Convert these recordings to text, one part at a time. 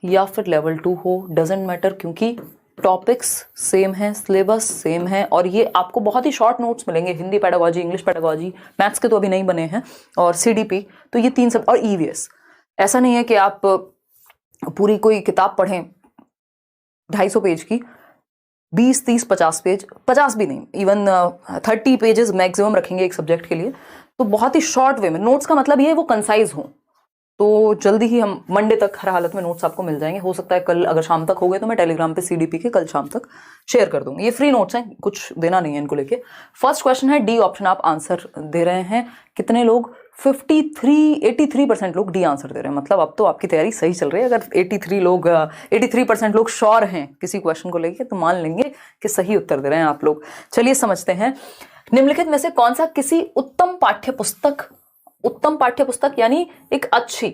या फिर लेवल 2 हो, डजेंट मैटर, क्योंकि टॉपिक्स सेम है, सिलेबस सेम है और ये आपको बहुत ही शॉर्ट नोट्स मिलेंगे। Hindi pedagogy, English pedagogy, maths के तो अभी नहीं बने हैं, और सीडीपी, तो ये 3 सब, और ईवीएस। ऐसा नहीं है कि आप पूरी कोई किताब पढ़ें 250 पेज की, 20, 30, 50 पेज, 50 भी नहीं, इवन 30 पेजेस मैक्सिमम रखेंगे एक सब्जेक्ट के लिए। तो बहुत ही शॉर्ट वे में नोट्स का मतलब ये है वो कंसाइज हो। तो जल्दी ही हम मंडे तक हर हालत में नोट्स आपको मिल जाएंगे। हो सकता है कल अगर शाम तक हो गए तो मैं टेलीग्राम पे सीडीपी के कल शाम तक शेयर कर दूंगी। ये फ्री नोट्स हैं, कुछ देना नहीं है इनको लेके। फर्स्ट क्वेश्चन है डी ऑप्शन, आप आंसर दे रहे हैं। कितने लोग? 83% लोग डी आंसर दे रहे हैं। मतलब अब तो आपकी तैयारी सही चल रही है। अगर 83% लोग श्योर हैं किसी क्वेश्चन को लेके तो मान लेंगे कि सही उत्तर दे रहे हैं आप लोग। चलिए समझते हैं। निम्नलिखित में से कौन सा किसी उत्तम पाठ्य पुस्तक यानी एक अच्छी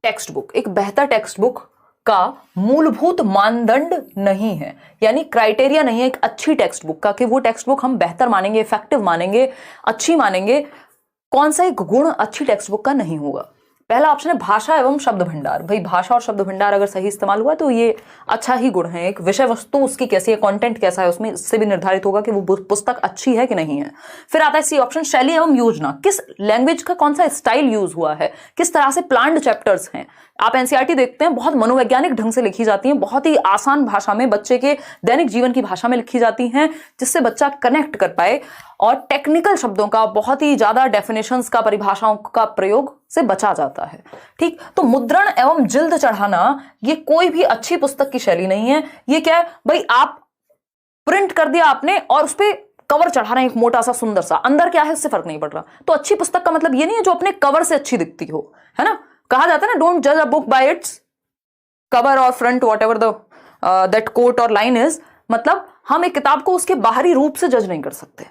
टेक्स्ट बुक, एक बेहतर टेक्स्ट बुक का मूलभूत मानदंड नहीं है, यानी क्राइटेरिया नहीं है एक अच्छी टेक्स्ट बुक का कि वो टेक्स्ट बुक हम बेहतर मानेंगे, इफेक्टिव मानेंगे, अच्छी मानेंगे। कौन सा एक गुण अच्छी टेक्स्ट बुक का नहीं होगा? पहला ऑप्शन है भाषा एवं शब्द भंडार। भाई भाषा और शब्द भंडार अगर सही इस्तेमाल हुआ तो ये अच्छा ही गुण है। एक विषय वस्तु उसकी कैसी है, कंटेंट कैसा है, उसमें इससे भी निर्धारित होगा कि वो पुस्तक अच्छी है कि नहीं है। फिर आता है सी ऑप्शन, शैली एवं योजना। किस लैंग्वेज का कौन सा स्टाइल यूज हुआ है, किस तरह से प्लान्ड चैप्टर्स हैं। आप एनसीईआरटी देखते हैं, बहुत मनोवैज्ञानिक ढंग से लिखी जाती हैं, बहुत ही आसान भाषा में, बच्चे के दैनिक जीवन की भाषा में लिखी जाती हैं, जिससे बच्चा कनेक्ट कर पाए। और टेक्निकल शब्दों का, बहुत ही ज्यादा डेफिनेशंस का, परिभाषाओं का प्रयोग से बचा जाता है। ठीक, तो मुद्रण एवं जिल्द चढ़ाना ये कोई भी अच्छी पुस्तक की शैली नहीं है। ये क्या है भाई, आप प्रिंट कर दिया आपने और उस पर कवर चढ़ा रहे हैं एक मोटा सा सुंदर सा, अंदर क्या है उससे फर्क नहीं पड़ रहा। तो अच्छी पुस्तक का मतलब ये नहीं है जो अपने कवर से अच्छी दिखती हो, है ना। कहा जाता है ना, डोंट जज a book by its cover और front, whatever that quote और लाइन इज। मतलब हम एक किताब को उसके बाहरी रूप से जज नहीं कर सकते।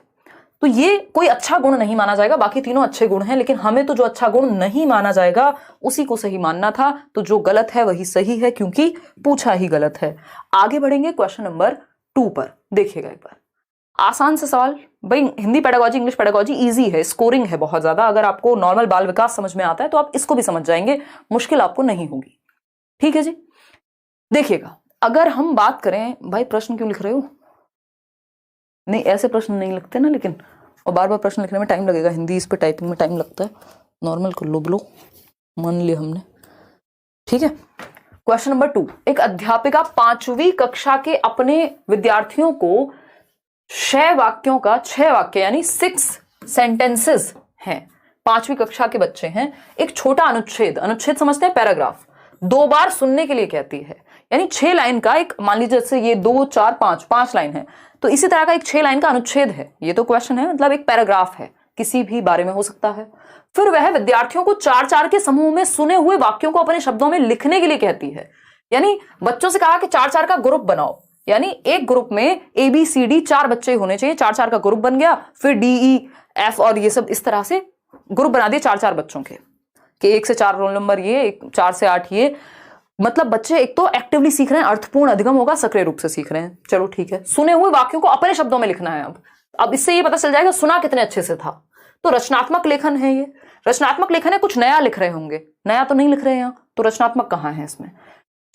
तो ये कोई अच्छा गुण नहीं माना जाएगा। बाकी तीनों अच्छे गुण हैं, लेकिन हमें तो जो अच्छा गुण नहीं माना जाएगा उसी को सही मानना था। तो जो गलत है वही सही है, क्योंकि पूछा ही गलत है। आगे बढ़ेंगे क्वेश्चन नंबर 2 पर। देखिएगा एक बार, आसान से सवाल। भाई Hindi pedagogy, English pedagogy easy है, स्कोरिंग है बहुत ज्यादा। अगर आपको नॉर्मल बाल विकास समझ में आता है तो आप इसको भी समझ जाएंगे, मुश्किल आपको नहीं होगी। ठीक है जी, देखिएगा। अगर हम बात करें, भाई प्रश्न क्यों लिख रहे हो? नहीं, ऐसे प्रश्न नहीं लिखते ना, लेकिन और बार बार प्रश्न लिखने में टाइम लगेगा। हिंदी इस पे टाइपिंग में टाइम लगता है। नॉर्मल कर लो, बोलो, मान लिया हमने। ठीक है, क्वेश्चन नंबर 2। एक अध्यापिका 5वीं कक्षा के अपने विद्यार्थियों को 6 वाक्यों का 6 वाक्य यानी 6 सेंटेंसेस हैं। 5वीं कक्षा के बच्चे हैं। एक छोटा अनुच्छेद समझते हैं, पैराग्राफ 2 बार सुनने के लिए कहती है। यानी 6 लाइन का एक, मान लीजिए जैसे ये 2, 4, 5 लाइन है, तो इसी तरह का एक 6 लाइन का अनुच्छेद है। ये तो क्वेश्चन है, मतलब एक पैराग्राफ है, किसी भी बारे में हो सकता है। फिर वह विद्यार्थियों को 4-4 के समूह में सुने हुए वाक्यों को अपने शब्दों में लिखने के लिए कहती है। यानी बच्चों से कहा कि 4-4 का ग्रुप बनाओ, यानी एक ग्रुप में ABCD 4 बच्चे होने चाहिए। 4-4 का ग्रुप बन गया। फिर DEF और ये सब इस तरह से ग्रुप बना दिए 4-4 बच्चों के, कि 1 से 4 रोल नंबर ये, 4 से 8 ये। मतलब बच्चे एक तो एक्टिवली सीख रहे हैं, अर्थपूर्ण अधिगम होगा, सक्रिय रूप से सीख रहे हैं। चलो ठीक है, सुने हुए वाक्यों को अपने शब्दों में लिखना है। अब इससे ये पता चल जाएगा सुना कितने अच्छे से था। तो रचनात्मक लेखन है ये, रचनात्मक लेखन है। कुछ नया लिख रहे होंगे, नया तो नहीं लिख रहे हैं, तो रचनात्मक कहां है इसमें?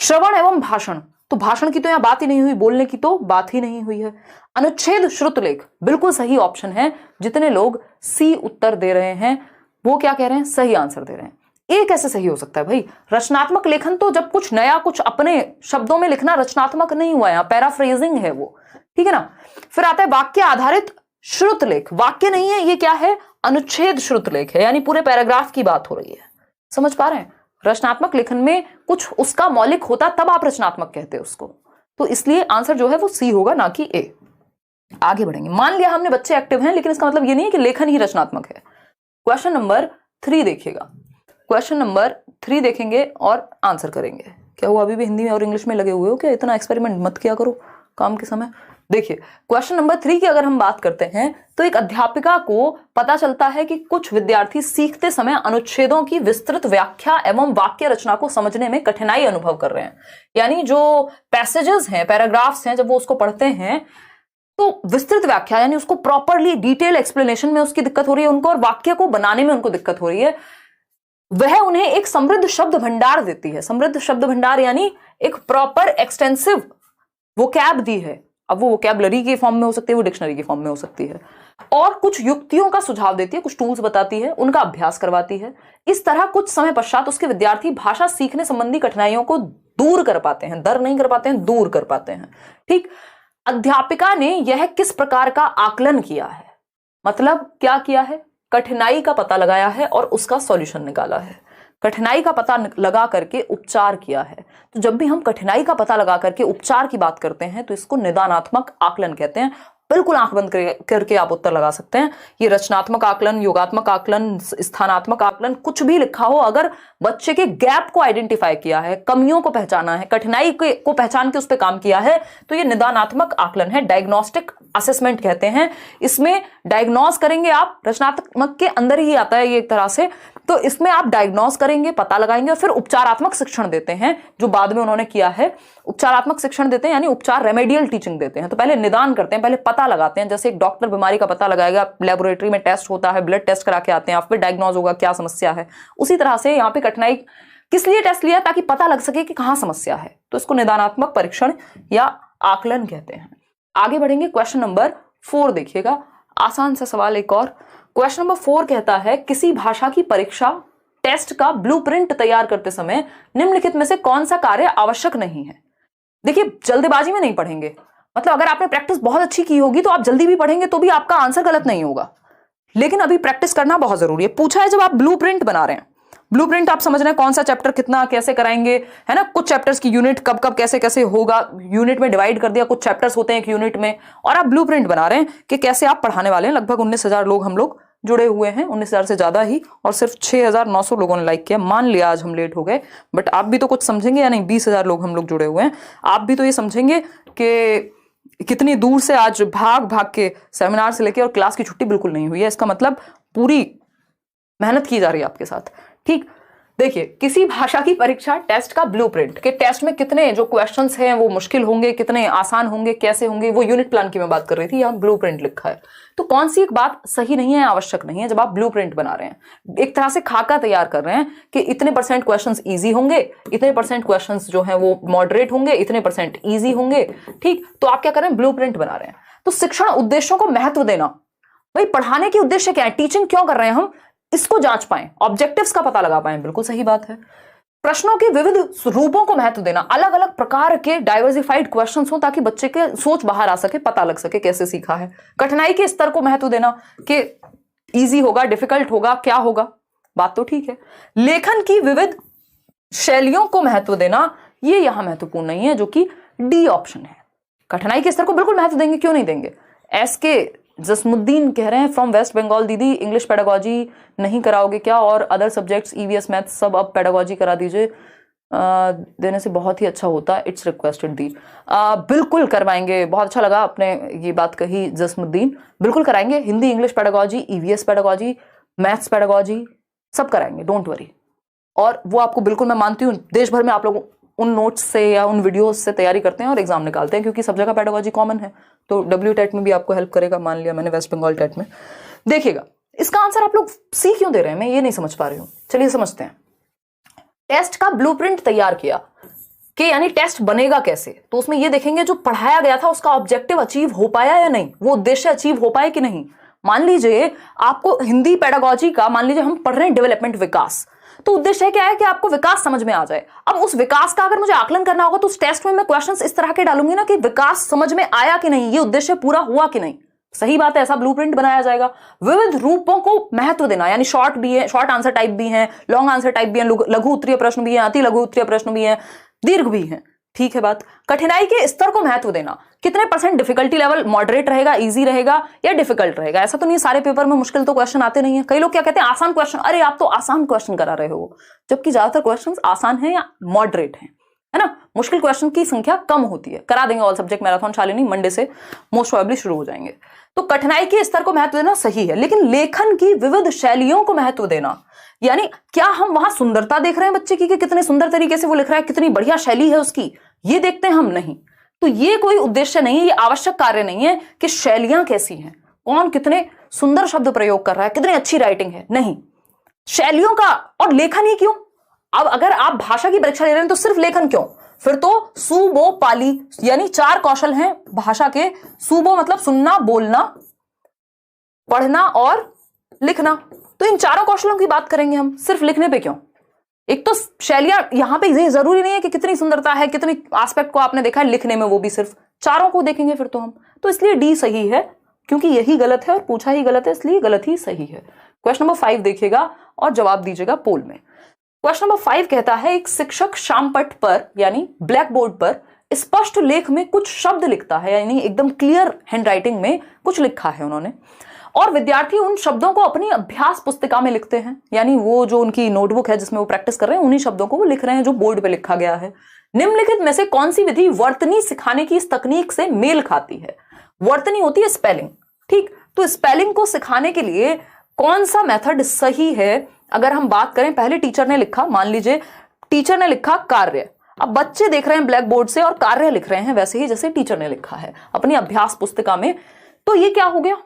श्रवण एवं भाषण, तो भाषण की तो यहां बात ही नहीं हुई, बोलने की तो बात ही नहीं हुई है। अनुच्छेद श्रुतलेख बिल्कुल सही ऑप्शन है। जितने लोग सी उत्तर दे रहे हैं वो क्या कह रहे हैं? सही आंसर दे रहे हैं। ए कैसे सही हो सकता है भाई? रचनात्मक लेखन तो जब कुछ नया, कुछ अपने शब्दों में लिखना रचनात्मक नहीं हुआ, यहां पैराफ्रेजिंग है वो। ठीक है ना। फिर आता है वाक्य आधारित श्रुतलेख। वाक्य नहीं है ये, क्या है? अनुच्छेद श्रुतलेख है, यानी पूरे पैराग्राफ की बात हो रही है। समझ पा रहे हैं? रचनात्मक लेखन में कुछ उसका मौलिक होता तब आप रचनात्मक कहते हैं उसको। तो इसलिए आंसर जो है वो सी होगा, ना कि ए। आगे बढ़ेंगे। मान लिया हमने बच्चे एक्टिव हैं, लेकिन इसका मतलब ये नहीं है कि लेखन ही रचनात्मक है। क्वेश्चन नंबर 3 देखिएगा। क्वेश्चन नंबर 3 देखेंगे और आंसर करेंगे। क्या हुआ, अभी भी हिंदी में और इंग्लिश में लगे हुए हो क्या? इतना एक्सपेरिमेंट मत किया करो काम के समय। देखिए क्वेश्चन नंबर 3 की अगर हम बात करते हैं तो एक अध्यापिका को पता चलता है कि कुछ विद्यार्थी सीखते समय अनुच्छेदों की विस्तृत व्याख्या एवं वाक्य रचना को समझने में कठिनाई अनुभव कर रहे हैं। यानी जो पैसेजेस हैं, पैराग्राफ्स हैं, जब वो उसको पढ़ते हैं तो विस्तृत व्याख्या यानी उसको प्रॉपरली डिटेल एक्सप्लेनेशन में उसकी दिक्कत हो रही है उनको, और वाक्य को बनाने में उनको दिक्कत हो रही है। वह उन्हें एक समृद्ध शब्द भंडार देती है। समृद्ध शब्द भंडार यानी एक प्रॉपर एक्सटेंसिव वोकैब दी है। अब वो वोकैबलरी के फॉर्म में हो सकती है, वो डिक्शनरी के फॉर्म में हो सकती है, और कुछ युक्तियों का सुझाव देती है, कुछ टूल्स बताती है, उनका अभ्यास करवाती है। इस तरह कुछ समय पश्चात उसके विद्यार्थी भाषा सीखने संबंधी कठिनाइयों को दूर कर पाते हैं। दर नहीं कर पाते हैं, दूर कर पाते हैं। ठीक, अध्यापिका ने यह किस प्रकार का आकलन किया है? मतलब क्या किया है? कठिनाई का पता लगाया है और उसका सॉल्यूशन निकाला है। कठिनाई का पता लगा करके उपचार किया है। तो जब भी हम कठिनाई का पता लगा करके उपचार की बात करते हैं तो इसको निदानात्मक आकलन कहते हैं। बिल्कुल आंख बंद करके आप उत्तर लगा सकते हैं। ये रचनात्मक आकलन, योगात्मक आकलन, स्थानात्मक आकलन, कुछ भी लिखा हो, अगर बच्चे के गैप को आइडेंटिफाई किया है, कमियों को पहचाना है, कठिनाई को पहचान के उस पर काम किया है, तो ये निदानात्मक आकलन है। डायग्नोस्टिक असेसमेंट कहते हैं। इसमें डायग्नोस करेंगे आप, रचनात्मक के अंदर ही आता है ये एक तरह से। तो इसमें आप डायग्नोस करेंगे, पता लगाएंगे और फिर उपचारात्मक शिक्षण देते हैं, जो बाद में उन्होंने किया है। उपचारात्मक शिक्षण देते हैं यानी उपचार, रेमेडियल टीचिंग देते हैं। तो पहले निदान करते हैं, पहले पता लगाते हैं। जैसे एक डॉक्टर बीमारी का पता लगाएगा, लेबोरेटरी में टेस्ट होता है, ब्लड टेस्ट करा के आते हैं, आप फिर डायग्नोज होगा क्या समस्या है। उसी तरह से यहाँ पे कठिनाई किस लिए टेस्ट लिया? ताकि पता लग सके कि कहाँ समस्या है। तो इसको निदानात्मक परीक्षण या आकलन कहते हैं। आगे बढ़ेंगे, क्वेश्चन नंबर 4 देखिएगा, आसान सा सवाल एक और। क्वेश्चन नंबर 4 कहता है, किसी भाषा की परीक्षा टेस्ट का ब्लूप्रिंट तैयार करते समय निम्नलिखित में से कौन सा कार्य आवश्यक नहीं है? देखिए, जल्दबाजी में नहीं पढ़ेंगे। मतलब अगर आपने प्रैक्टिस बहुत अच्छी की होगी तो आप जल्दी भी पढ़ेंगे तो भी आपका आंसर गलत नहीं होगा, लेकिन अभी प्रैक्टिस करना बहुत जरूरी है। पूछा है जब आप ब्लूप्रिंट बना रहे हैं, ब्लूप्रिंट आप समझ रहे हैं कौन सा चैप्टर कितना कैसे कराएंगे, है ना। कुछ चैप्टर्स की यूनिट कब कब कैसे कैसे होगा, यूनिट में डिवाइड कर दिया, कुछ चैप्टर्स होते हैं एक यूनिट में, और आप ब्लूप्रिंट बना रहे हैं कि कैसे आप पढ़ाने वाले हैं। लगभग 19,000 लोग हम लोग जुड़े हुए हैं, 19,000 से ज्यादा ही, और सिर्फ 6,900 लोगों ने लाइक किया। मान लिया आज हम लेट हो गए, बट आप भी तो कुछ समझेंगे या नहीं। 20,000 लोग हम लोग जुड़े हुए हैं, आप भी तो ये समझेंगे कि कितनी दूर से आज भाग भाग के सेमिनार से लेके और क्लास की छुट्टी बिल्कुल नहीं हुई है। इसका मतलब पूरी मेहनत की जा रही है आपके साथ। ठीक, देखिए, किसी भाषा की परीक्षा टेस्ट का ब्लूप्रिंट, के टेस्ट में कितने जो क्वेश्चंस हैं वो मुश्किल होंगे, कितने आसान होंगे, कैसे होंगे, वो यूनिट प्लान की मैं बात कर रही थी। यहाँ ब्लूप्रिंट लिखा है, तो कौन सी एक बात सही नहीं है, आवश्यक नहीं है जब आप ब्लूप्रिंट बना रहे हैं, एक तरह से खाका तैयार कर रहे हैं कि इतने % क्वेश्चंस इजी होंगे, इतने % क्वेश्चंस जो हैं वो मॉडरेट होंगे, इतने % इजी होंगे। ठीक, तो आप क्या कर रहे हैं? ब्लूप्रिंट बना रहे हैं। तो शिक्षण उद्देश्यों को महत्व देना, भाई पढ़ाने के उद्देश्य क्या है, टीचिंग क्यों कर रहे हैं हम, इसको जांच पाएं, ऑब्जेक्टिव्स का पता लगा पाएं, बिल्कुल सही बात है। प्रश्नों के विविध रूपों को महत्व देना, अलग अलग प्रकार के डाइवर्सिफाइड क्वेश्चंस हो ताकि बच्चे के सोच बाहर आ सके, पता लग सके कैसे सीखा है। कठिनाई के स्तर को महत्व देना कि इजी होगा, डिफिकल्ट होगा, क्या होगा, बात तो ठीक है। लेखन की विविध शैलियों को महत्व देना, ये यहां महत्वपूर्ण नहीं है, जो कि डी ऑप्शन है। कठिनाई के स्तर को बिल्कुल महत्व देंगे, क्यों नहीं देंगे। एसके जसमुद्दीन कह रहे हैं फ्रॉम वेस्ट बंगाल, दीदी इंग्लिश पेडागोजी नहीं कराओगे क्या, और अदर सब्जेक्ट्स ईवीएस मैथ्स सब अब पेडागोजी करा दीजिए, देने से बहुत ही अच्छा होता, इट्स रिक्वेस्टेड दी। बिल्कुल करवाएंगे, बहुत अच्छा लगा आपने ये बात कही जसमुद्दीन, बिल्कुल कराएंगे। Hindi English pedagogy, EVS pedagogy, maths pedagogy सब कराएंगे, डोंट वरी। और वो आपको बिल्कुल, मैं मानती हूँ देश भर में आप लोग उन नोट्स से या उन वीडियोस से तैयारी करते हैं और एग्जाम निकालते हैं, क्योंकि सब जगह पेडागोजी कॉमन है, तो WTET में भी आपको हेल्प करेगा। मान लिया मैंने वेस्ट बंगाल टेट में, देखिएगा इसका आंसर आप लोग सी क्यों दे रहे हैं, मैं ये नहीं समझ पा रही हूँ। चलिए समझते हैं। टेस्ट का ब्लूप्रिंट तैयार किया कि यानी टेस्ट बनेगा कैसे, तो उसमें ये देखेंगे जो पढ़ाया गया था उसका ऑब्जेक्टिव अचीव हो पाया या नहीं, वो उद्देश्य अचीव हो पाए कि नहीं। मान लीजिए आपको हिंदी पेडागोजी का, मान लीजिए हम पढ़ रहे हैं डेवलपमेंट, विकास, तो उद्देश्य क्या है कि आपको विकास समझ में आ जाए। अब उस विकास का अगर मुझे आकलन करना होगा तो उस टेस्ट में मैं क्वेश्चंस इस तरह के डालूंगी ना कि विकास समझ में आया कि नहीं, ये उद्देश्य पूरा हुआ कि नहीं। सही बात है, ऐसा ब्लूप्रिंट बनाया जाएगा। विविध रूपों को महत्व देना, यानी शॉर्ट भी है, शॉर्ट आंसर टाइप भी हैं, लॉन्ग आंसर टाइप भी हैं, लघु उत्तरीय प्रश्न भी हैं, अति लघु उत्तरीय प्रश्न भी हैं, दीर्घ भी हैं। ठीक है बात। कठिनाई के स्तर को महत्व देना, कितने % डिफिकल्टी लेवल, मॉडरेट रहेगा, इजी रहेगा या डिफिकल्ट रहेगा। ऐसा तो नहीं सारे पेपर में मुश्किल तो क्वेश्चन आते नहीं है। कई लोग क्या कहते हैं, आसान क्वेश्चन, अरे आप तो आसान क्वेश्चन करा रहे हो, जबकि ज्यादातर क्वेश्चन आसान है या मॉडरेट है ना। मुश्किल क्वेश्चन की संख्या कम होती है। करा देंगे all subject marathon Shalini, Monday से मोस्ट प्रोबेबली शुरू हो जाएंगे। तो कठिनाई के स्तर को महत्व देना सही है, लेकिन लेखन की विविध शैलियों को महत्व देना, यानी क्या हम वहां सुंदरता देख रहे हैं बच्चे की कि कितने सुंदर तरीके से वो लिख रहा है, कितनी बढ़िया शैली है उसकी, ये देखते हैं हम नहीं। तो ये कोई उद्देश्य नहीं है, ये आवश्यक कार्य नहीं है कि शैलियां कैसी हैं, कौन कितने सुंदर शब्द प्रयोग कर रहा है, कितनी अच्छी राइटिंग है, नहीं। शैलियों का, और लेखन ही क्यों? अब अगर आप भाषा की परीक्षा ले रहे हैं तो सिर्फ लेखन क्यों? फिर तो सुबो पाली, यानी 4 कौशल हैं भाषा के। सुबो मतलब सुनना, बोलना, पढ़ना और लिखना। तो इन चारों कौशलों की बात करेंगे हम, सिर्फ लिखने पे क्यों? एक तो शैलियां, यहां पे ये जरूरी नहीं है कि कितनी सुंदरता है, कितनी एस्पेक्ट को आपने देखा है लिखने में, वो भी सिर्फ चारों को देखेंगे फिर तो हम। तो इसलिए डी सही है, क्योंकि यही गलत है और पूछा ही गलत है, इसलिए गलत ही सही है। क्वेश्चन नंबर 5 देखिएगा और जवाब दीजिएगा पोल में। क्वेश्चन नंबर 5 कहता है, एक शिक्षक शामपट पर यानी ब्लैक बोर्ड पर स्पष्ट लेख में कुछ शब्द लिखता है, यानी एकदम क्लियर हैंडराइटिंग में कुछ लिखा है उन्होंने, और विद्यार्थी उन शब्दों को अपनी अभ्यास पुस्तिका में लिखते हैं, यानी वो जो उनकी नोटबुक है जिसमें वो प्रैक्टिस कर रहे हैं, उन्हीं शब्दों को वो लिख रहे हैं जो बोर्ड पे लिखा गया है। निम्नलिखित में से कौन सी विधि वर्तनी सिखाने की इस तकनीक से मेल खाती है? वर्तनी होती है स्पेलिंग, ठीक? तो स्पेलिंग को सिखाने के लिए कौन सा मेथड सही है? अगर हम बात करें, पहले टीचर ने लिखा, मान लीजिए टीचर ने लिखा कार्य, अब बच्चे देख रहे हैं ब्लैक बोर्ड से और कार्य लिख रहे हैं वैसे ही जैसे टीचर ने लिखा है अपनी अभ्यास पुस्तिका में, तो ये क्या हो गया?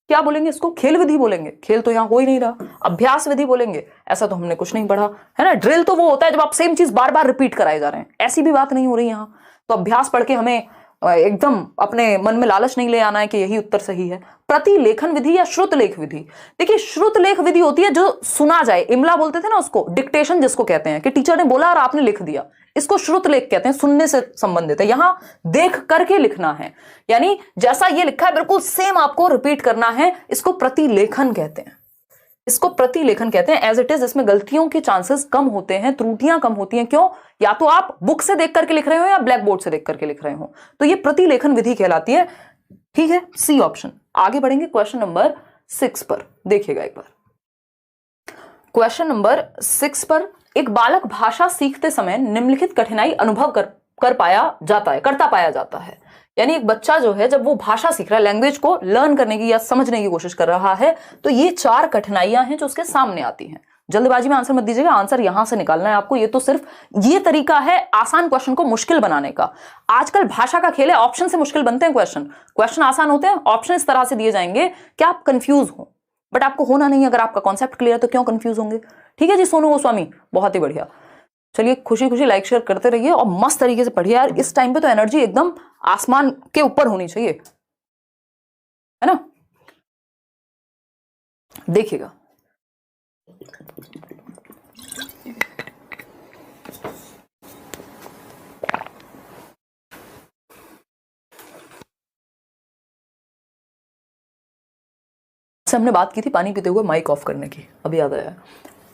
क्या बोलेंगे इसको? खेल विधि बोलेंगे। खेल तो यहां हो ही नहीं रहा, अभ्यास विधि बोलेंगे। ऐसा तो हमने कुछ नहीं पढ़ा है ना। ड्रिल तो वो होता है जब आप सेम चीज बार बार रिपीट कराए जा रहे हैं, ऐसी भी बात नहीं हो रही यहां। तो अभ्यास पढ़ के हमें एकदम अपने मन में लालच नहीं ले आना है कि यही उत्तर सही है। प्रतिलेखन विधि या श्रुत लेख विधि, देखिए श्रुत लेख विधि होती है जो सुना जाए, इमला बोलते थे ना उसको, डिक्टेशन जिसको कहते हैं, कि टीचर ने बोला और आपने लिख दिया, इसको श्रुत लेख कहते हैं, सुनने से संबंधित है। यहां देख करके लिखना है, यानी जैसा ये लिखा है बिल्कुल सेम आपको रिपीट करना है, इसको प्रतिलेखन कहते हैं। इसको प्रतिलेखन कहते हैं एज इट इज। इसमें गलतियों के चांसेस कम होते हैं, त्रुटियां कम होती हैं। क्यों? या तो आप बुक से देख करके लिख रहे हो या ब्लैक बोर्ड से देख करके लिख रहे हो, तो ये प्रतिलेखन विधि कहलाती है। ठीक है, सी ऑप्शन। आगे बढ़ेंगे क्वेश्चन नंबर 6 पर, देखिएगा एक बार। क्वेश्चन नंबर 6 पर, एक बालक भाषा सीखते समय निम्नलिखित कठिनाई अनुभव करता पाया जाता है। यानी एक बच्चा जो है जब वो भाषा सीख रहा है, लैंग्वेज को लर्न करने की या समझने की कोशिश कर रहा है, तो ये 4 कठिनाइयां हैं जो उसके सामने आती हैं। जल्दबाजी में आंसर मत दीजिएगा, आंसर यहां से निकालना है आपको। ये तो सिर्फ ये तरीका है आसान क्वेश्चन को मुश्किल बनाने का। आजकल भाषा का खेल है, ऑप्शन से मुश्किल बनते हैं क्वेश्चन आसान होते हैं, ऑप्शन इस तरह से दिए जाएंगे कि आप कंफ्यूज हो, बट आपको होना नहीं। अगर आपका कॉन्सेप्ट क्लियर है तो क्यों कंफ्यूज होंगे? ठीक है जी सोनू गोस्वामी, बहुत ही बढ़िया। चलिए खुशी खुशी लाइक शेयर करते रहिए और मस्त तरीके से पढ़िए यार। इस टाइम पे तो एनर्जी एकदम आसमान के ऊपर होनी चाहिए, है ना। देखिएगा, हमने बात की थी पानी पीते हुए माइक ऑफ करने की, अभी याद आया।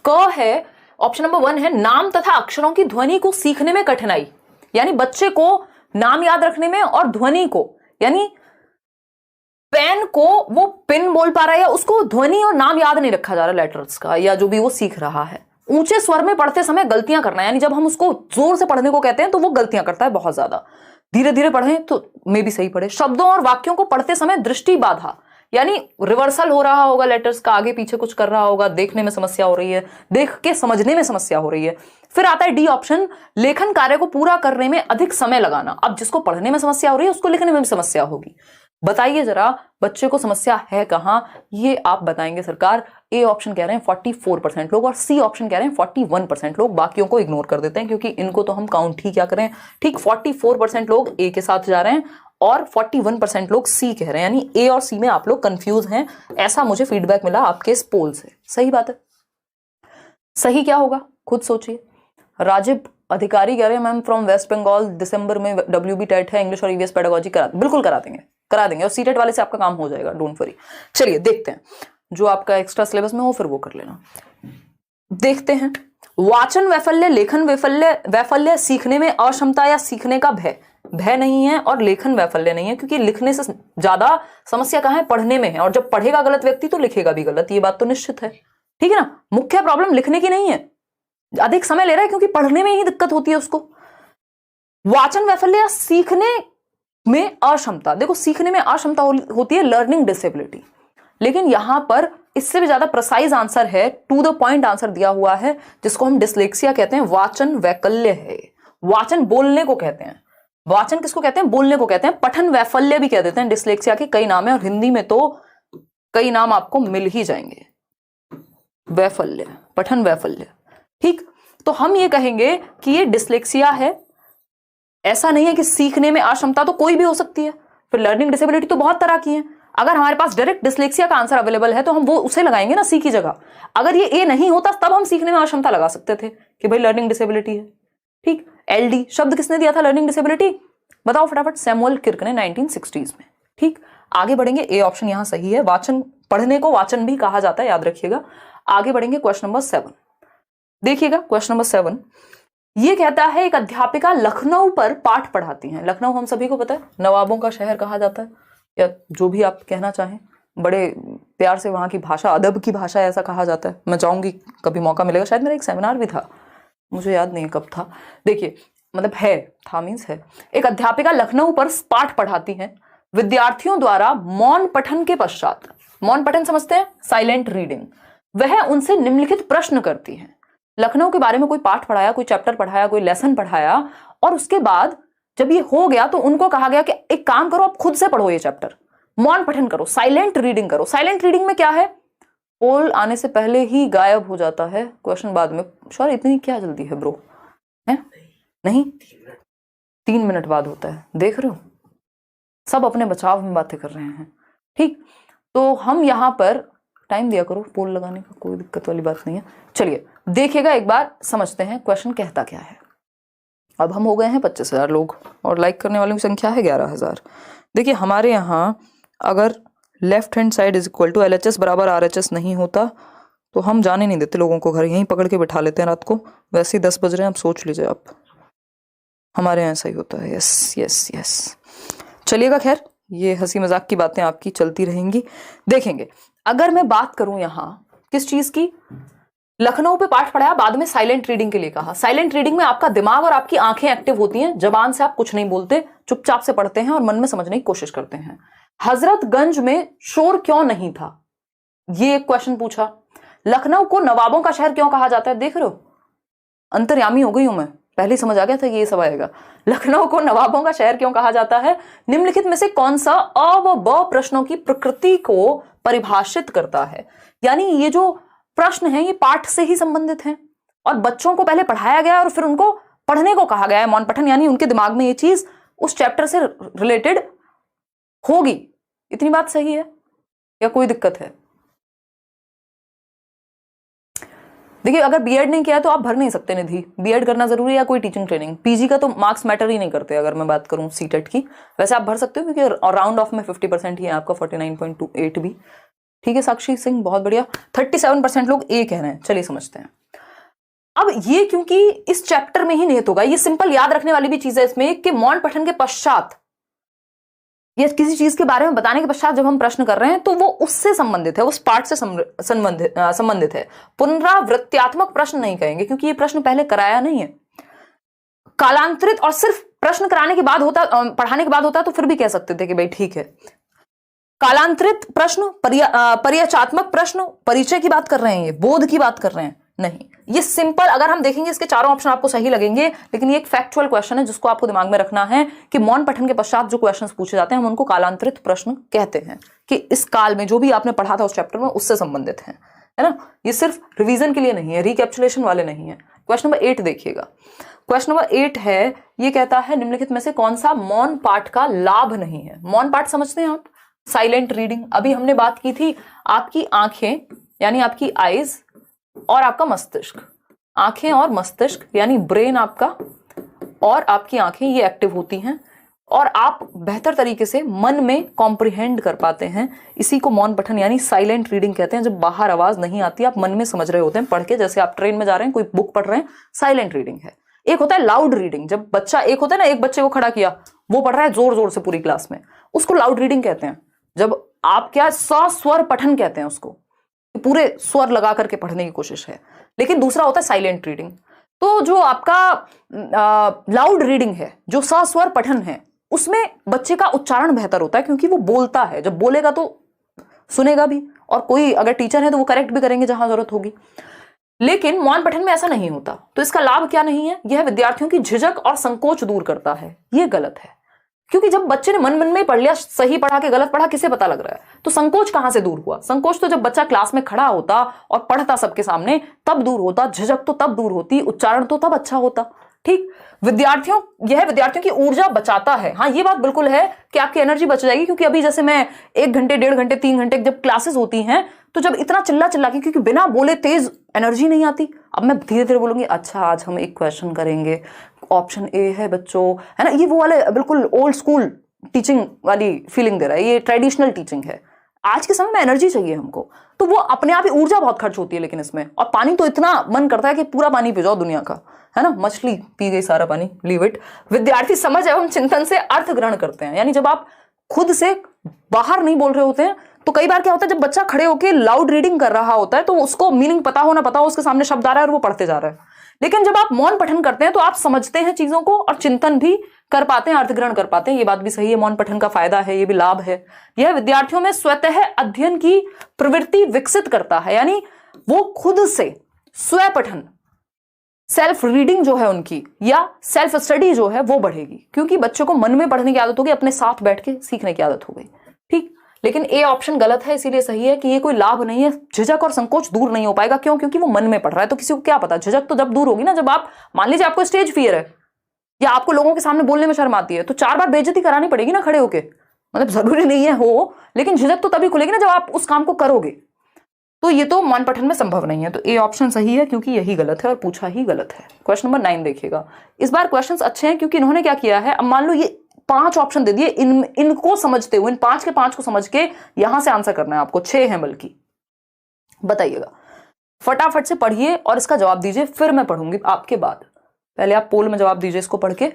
क है, ऑप्शन नंबर 1 है, नाम तथा अक्षरों की ध्वनि को सीखने में कठिनाई। यानी बच्चे को नाम याद रखने में और ध्वनि को, यानी पेन को वो पिन बोल पा रहा है या उसको ध्वनि और नाम याद नहीं रखा जा रहा लेटर्स का, या जो भी वो सीख रहा है। ऊंचे स्वर में पढ़ते समय गलतियां करना, यानी जब हम उसको जोर से पढ़ने को कहते हैं तो वो गलतियां करता है बहुत ज्यादा। धीरे धीरे पढ़ें तो मे भी सही पढ़े। शब्दों और वाक्यों को पढ़ते समय दृष्टि बाधा, यानी रिवर्सल हो रहा होगा लेटर्स का, आगे पीछे कुछ कर रहा होगा, देखने में समस्या हो रही है, देख के समझने में समस्या हो रही है। फिर आता है डी ऑप्शन, लेखन कार्य को पूरा करने में अधिक समय लगाना। अब जिसको पढ़ने में समस्या हो रही है उसको लिखने में भी समस्या होगी। बताइए जरा बच्चे को समस्या है कहां, ये आप बताएंगे सरकार। ए ऑप्शन कह रहे हैं 44% लोग और सी ऑप्शन कह रहे हैं 41% लोग। बाकियों को इग्नोर कर देते हैं क्योंकि इनको तो हम काउंट ही क्या करें। ठीक, 44% लोग ए के साथ जा रहे हैं और 41% लोग सी कह रहे हैं, यानी ए और सी में आप लोग कंफ्यूज हैं, ऐसा मुझे फीडबैक मिला आपके इस पोल से। सही बात है, सही क्या होगा खुद सोचिए। राजीव अधिकारी कह रहे हैं मैम फ्रॉम वेस्ट बंगाल, दिसंबर में WB टेट है, इंग्लिश और ईवीएस पेडागोजी बिल्कुल करा देंगे और सीटेट वाले से आपका काम हो जाएगा, डोंट वरी। चलिए देखते हैं, जो आपका एक्स्ट्रा सिलेबस में हो फिर वो कर लेना। देखते हैं, वाचन वैफल्य, लेखन वैफल्य, सीखने में अक्षमता या सीखने का भय नहीं है, और लेखन वैफल्य नहीं है, क्योंकि लिखने से ज्यादा समस्या कहां है, पढ़ने में है। और जब पढ़ेगा गलत व्यक्ति तो लिखेगा भी गलत, ये बात तो निश्चित है। ठीक है ना, मुख्य प्रॉब्लम लिखने की नहीं है, अधिक समय ले रहा है क्योंकि पढ़ने में ही दिक्कत होती है उसको। वाचन वैफल्य या सीखने में अक्षमता, देखो सीखने में अक्षमता होती है लर्निंग डिसेबिलिटी, लेकिन यहां पर इससे भी ज्यादा प्रिसाइज आंसर है, टू द पॉइंट आंसर दिया हुआ है, जिसको हम डिसलेक्सिया कहते हैं। वाचन वैकल्य है, वाचन बोलने को कहते हैं। वाचन किसको कहते हैं? बोलने को कहते हैं। पठन वैफल्य भी कह देते हैं। डिसलेक्सिया के कई नाम है और हिंदी में तो कई नाम आपको मिल ही जाएंगे। वैफल्य, पठन वैफल्य। ठीक, तो हम ये कहेंगे कि ये डिसलेक्सिया है। ऐसा नहीं है कि सीखने में अक्षमता तो कोई भी हो सकती है, फिर लर्निंग डिसेबिलिटी तो बहुत तरह की है। अगर हमारे पास डायरेक्ट डिसलेक्सिया का आंसर अवेलेबल है तो हम वो उसे लगाएंगे ना सी की जगह। अगर ये ए नहीं होता तब हम सीखने में अक्षमता लगा सकते थे कि भाई लर्निंग डिसेबिलिटी है। ठीक, एलडी शब्द किसने दिया था लर्निंग डिसेबिलिटी, बताओ फटाफट, सैमुअल किर्क ने 1960s में। ठीक, आगे बढ़ेंगे, ए ऑप्शन यहां सही है। वाचन, पढ़ने को वाचन भी कहा जाता है, याद रखिएगा। आगे बढ़ेंगे क्वेश्चन नंबर 7। देखिएगा क्वेश्चन नंबर 7 ये कहता है एक अध्यापिका लखनऊ पर पाठ पढ़ाती हैं। लखनऊ हम सभी को पता है नवाबों का शहर कहा जाता है, या जो भी आप कहना चाहें, बड़े प्यार से वहां की भाषा, अदब की भाषा ऐसा कहा जाता है। मैं जाऊंगी, कभी मौका मिलेगा, शायद मेरा एक सेमिनार भी था, मुझे याद नहीं कब था। देखिए मतलब है, था मीन्स है। एक अध्यापिका लखनऊ पर पाठ पढ़ाती हैं, विद्यार्थियों द्वारा मौन पठन के पश्चात, मौन पठन समझते हैं, साइलेंट रीडिंग, वह उनसे निम्नलिखित प्रश्न करती है। लखनऊ के बारे में कोई पाठ पढ़ाया, कोई चैप्टर पढ़ाया, कोई लेसन पढ़ाया, और उसके बाद जब ये हो गया तो उनको कहा गया कि एक काम करो, आप खुद से पढ़ो ये चैप्टर, मौन पठन करो, साइलेंट रीडिंग करो। साइलेंट रीडिंग में क्या है, पोल आने से पहले ही गायब हो जाता है, क्वेश्चन बाद में। सॉरी, इतनी क्या जल्दी है ब्रो, है नहीं, 3 मिनट बाद होता है, देख रहे हो, सब अपने बचाव में बातें कर रहे हैं। ठीक, तो हम यहां पर टाइम दिया करो पोल लगाने का, कोई दिक्कत वाली बात नहीं है। चलिए देखिएगा, एक बार समझते हैं क्वेश्चन कहता क्या है। अब हम हो गए हैं 25,000 लोग और लाइक करने वालों की संख्या है 11,000। देखिए हमारे यहाँ अगर left hand side is equal to LHS बराबर RHS नहीं होता तो हम जाने नहीं देते लोगों को घर, यहीं पकड़ के बिठा लेते हैं रात को। वैसे ही 10 बज रहे हैं, अब सोच लीजिए आप, हमारे यहाँ ऐसा ही होता है। यस यस यस, चलिएगा, खैर ये हंसी मजाक की बातें आपकी चलती रहेंगी। देखेंगे अगर मैं बात करूं यहाँ किस चीज की, लखनऊ पे पाठ पढ़ाया, बाद में साइलेंट रीडिंग के लिए कहा। साइलेंट रीडिंग में आपका दिमाग और आपकी आंखें एक्टिव होती हैं, जबान से आप कुछ नहीं बोलते, चुपचाप से पढ़ते हैं और मन में समझने की कोशिश करते हैं। हजरतगंज में शोर क्यों नहीं था, ये एक क्वेश्चन पूछा। लखनऊ को नवाबों का शहर क्यों कहा जाता है, देख रहे हो अंतर्यामी हो गई हूं मैं, पहले ही समझ आ गया था ये सब आएगा। लखनऊ को नवाबों का शहर क्यों कहा जाता है, निम्नलिखित में से कौन सा अ व ब प्रश्नों की प्रकृति को परिभाषित करता है। यानी ये जो प्रश्न है ये पाठ से ही संबंधित हैं और बच्चों को पहले पढ़ाया गया और फिर उनको पढ़ने को कहा गया है, मौन पठन, यानी उनके दिमाग में ये चीज उस चैप्टर से रिलेटेड होगी। इतनी बात सही है या कोई दिक्कत है? देखिए अगर बीएड नहीं किया तो आप भर नहीं सकते निधि, बीएड करना जरूरी है या कोई टीचिंग ट्रेनिंग। पीजी का तो मार्क्स मैटर ही नहीं करते अगर मैं बात करूं सीटेट की। वैसे आप भर सकते हो क्योंकि राउंड ऑफ में 50% ही है आपका, 49.28 भी ठीक है। साक्षी सिंह बहुत बढ़िया, 37% लोग ए कह रहे हैं। चलिए समझते हैं। अब ये क्योंकि इस चैप्टर में ही निहित होगा, ये सिंपल याद रखने वाली भी चीज है इसमें कि मौन पठन के पश्चात या किसी चीज के बारे में बताने के पश्चात जब हम प्रश्न कर रहे हैं तो वो उससे संबंधित है, उस पार्ट से संबंधित है। पुनरावृत्त्यात्मक प्रश्न नहीं कहेंगे क्योंकि ये प्रश्न पहले कराया नहीं है। कालांतरित और सिर्फ प्रश्न कराने के बाद होता, पढ़ाने के बाद होता तो फिर भी कह सकते थे कि भाई ठीक है। कालांतरित प्रश्न, परिचयात्मक प्रश्न, परिचय की बात कर रहे हैं, ये बोध की बात कर रहे हैं, नहीं। ये सिंपल, अगर हम देखेंगे इसके चारों ऑप्शन आपको सही लगेंगे, लेकिन ये एक फैक्चुअल क्वेश्चन है जिसको आपको दिमाग में रखना है कि मौन पठन के पश्चात जो क्वेश्चंस पूछे जाते हैं हम उनको कालांतरित प्रश्न कहते हैं, कि इस काल में जो भी आपने पढ़ा था उस चैप्टर में उससे संबंधित है ना। ये सिर्फ रिवीजन के लिए नहीं है, रिकैप्चुलेशन वाले नहीं है। क्वेश्चन नंबर 8 देखिएगा। क्वेश्चन नंबर 8 है, ये कहता है निम्नलिखित में से कौन सा मौन पाठ का लाभ नहीं है। मौन पाठ समझते हैं आप, साइलेंट रीडिंग। अभी हमने बात की थी आपकी आंखें यानी आपकी आईज और आपका मस्तिष्क, आंखें और मस्तिष्क यानी ब्रेन आपका और आपकी आंखें ये एक्टिव होती हैं और आप बेहतर तरीके से मन में कॉम्प्रिहेंड कर पाते हैं। इसी को मौन पठन यानी साइलेंट रीडिंग कहते हैं। जब बाहर आवाज नहीं आती, आप मन में समझ रहे होते हैं पढ़ के, जैसे आप ट्रेन में जा रहे हैं, कोई बुक पढ़ रहे हैं, साइलेंट रीडिंग है। एक होता है लाउड रीडिंग, जब बच्चा, एक होता है ना, एक बच्चे को खड़ा किया, वो पढ़ रहा है जोर जोर से पूरी क्लास में, उसको लाउड रीडिंग कहते हैं। जब आप क्या सस्वर पठन कहते हैं उसको, पूरे स्वर लगा करके पढ़ने की कोशिश है। लेकिन दूसरा होता है साइलेंट रीडिंग। तो जो आपका लाउड रीडिंग है, जो सस्वर पठन है, उसमें बच्चे का उच्चारण बेहतर होता है क्योंकि वो बोलता है, जब बोलेगा तो सुनेगा भी, और कोई अगर टीचर है तो वो करेक्ट भी करेंगे जहां जरूरत होगी। लेकिन मौन पठन में ऐसा नहीं होता। तो इसका लाभ क्या नहीं है, यह विद्यार्थियों की झिझक और संकोच दूर करता है। यह गलत है। क्योंकि जब बच्चे ने मन मन में पढ़ लिया, सही पढ़ा के गलत पढ़ा किसे पता लग रहा है? तो संकोच कहां से दूर हुआ? संकोच तो जब बच्चा क्लास में खड़ा होता और पढ़ता सबके सामने तब दूर होता, झिझक तो तब दूर होती, उच्चारण तो तब अच्छा होता। ठीक, यह विद्यार्थियों की ऊर्जा बचाता है। हाँ, ये बात बिल्कुल है कि आपकी एनर्जी बच जाएगी, क्योंकि अभी जैसे मैं 1 घंटे 1.5 घंटे 3 घंटे जब क्लासेस होती हैं, तो जब इतना चिल्ला चिल्ला के, क्योंकि बिना बोले तेज एनर्जी नहीं आती। अब मैं धीरे धीरे बोलूंगी, अच्छा आज हम एक क्वेश्चन करेंगे, ऑप्शन ए है बच्चों, है ना, ये वो वाले बिल्कुल ओल्ड स्कूल टीचिंग वाली फीलिंग दे रहा है, ये ट्रेडिशनल टीचिंग है। आज के समय में एनर्जी चाहिए हमको, तो वो अपने आप ही ऊर्जा बहुत खर्च होती है लेकिन इसमें। और पानी तो इतना मन करता है कि पूरा पानी पी जाओ दुनिया का, है ना, मछली पी गई सारा पानी, लीव इट। विद्यार्थी समझ एवं चिंतन से अर्थ ग्रहण करते हैं, यानी जब आप खुद से बाहर नहीं बोल रहे होते हैं, तो कई बार क्या होता है, जब बच्चा खड़े होकर लाउड रीडिंग कर रहा होता है तो उसको मीनिंग पता हो ना पता हो, उसके सामने शब्द आ रहा है और वो पढ़ते जा रहा है। लेकिन जब आप मौन पठन करते हैं तो आप समझते हैं चीजों को और चिंतन भी कर पाते हैं, अर्थग्रहण कर पाते हैं। ये बात भी सही है, मौन पठन का फायदा है, ये भी लाभ है। यह विद्यार्थियों में स्वतः अध्ययन की प्रवृत्ति विकसित करता है, यानी वो खुद से स्व पठन, सेल्फ रीडिंग जो है उनकी, या सेल्फ स्टडी जो है वो बढ़ेगी, क्योंकि बच्चों को मन में पढ़ने की आदत होगी, अपने साथ बैठ के सीखने की आदत हो गई। ठीक, लेकिन ए ऑप्शन गलत है, इसीलिए सही है कि ये कोई लाभ नहीं है, झिझक और संकोच दूर नहीं हो पाएगा। क्यों? क्योंकि वो मन में पढ़ रहा है। तो किसी को क्या पता, झिझक तो जब दूर होगी ना, जब आप मान लीजिए आपको स्टेज फियर है या आपको लोगों के सामने बोलने में शर्म आती है, तो 4 बार बेइज्जती करानी पड़ेगी ना खड़े होके, मतलब जरूरी नहीं है हो, लेकिन झिझक तो तभी खुलेगी ना जब आप उस काम को करोगे। तो ये तो मौन पठन में संभव नहीं है, तो ए ऑप्शन सही है, क्योंकि यही गलत है और पूछा ही गलत है। क्वेश्चन नंबर 9 देखिएगा। इस बार क्वेश्चंस अच्छे हैं, क्योंकि इन्होंने क्या किया है, अब मान लो ये 5 ऑप्शन दे दिए, इनको समझते हुए, इन 5 के 5 को समझ के यहां से आंसर करना है आपको। 6 है बल्कि। बताइएगा, फटाफट से पढ़िए और इसका जवाब दीजिए, फिर मैं पढ़ूंगी आपके बाद। पहले आप पोल में जवाब दीजिए इसको पढ़ के,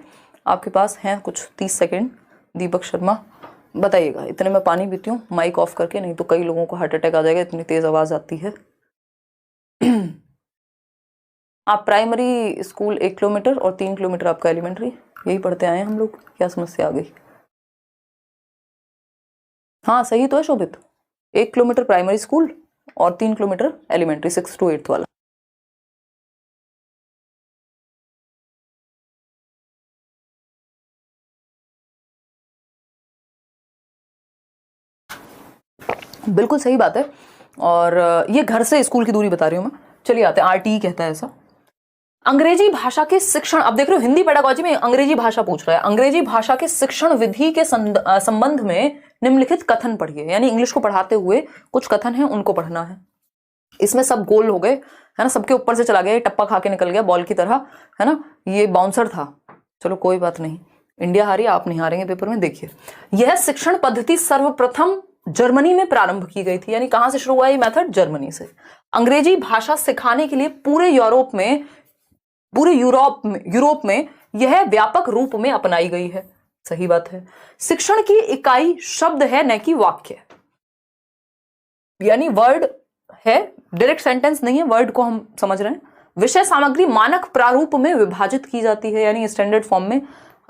आपके पास हैं कुछ 30 सेकेंड। दीपक शर्मा, बताइएगा। इतने में पानी पीती हूँ माइक ऑफ करके, नहीं तो कई लोगों को हार्ट अटैक आ जाएगा, इतनी तेज आवाज आती है। आप प्राइमरी स्कूल 1 किलोमीटर और 3 किलोमीटर आपका एलिमेंट्री, यही पढ़ते आए हैं हम लोग, क्या समस्या आ गई? हाँ सही तो है शोभित, 1 किलोमीटर प्राइमरी स्कूल और 3 किलोमीटर एलिमेंट्री, 6 to 8 वाला। बिल्कुल सही बात है, और ये घर से स्कूल की दूरी बता रही हूं मैं। चलिए आते हैं, आरटीई कहता है ऐसा। अंग्रेजी भाषा के शिक्षण, अब देख रहे हो हिंदी पेडागोजी में अंग्रेजी भाषा पूछ रहा है। अंग्रेजी भाषा के शिक्षण विधि के संबंध में निम्नलिखित कथन पढ़िए, यानी इंग्लिश को पढ़ाते हुए कुछ कथन है उनको पढ़ना है। इसमें सब गोल हो गए, है ना, सबके ऊपर से चला गया, टप्पा खा के निकल गया बॉल की तरह, है ना, ये बाउंसर था। चलो कोई बात नहीं, इंडिया हारी, आप नहीं हारेंगे पेपर में। देखिए, यह शिक्षण पद्धति सर्वप्रथम जर्मनी में प्रारंभ की गई थी, यानी कहां से शुरू हुआ ये मेथड? जर्मनी से। अंग्रेजी भाषा सिखाने के लिए पूरे यूरोप में यह व्यापक रूप में अपनाई गई है। सही बात है। शिक्षण की इकाई शब्द है, न कि वाक्य, यानी वर्ड है, डायरेक्ट सेंटेंस नहीं है, वर्ड को हम समझ रहे हैं। विषय सामग्री मानक प्रारूप में विभाजित की जाती है, यानी स्टैंडर्ड फॉर्म में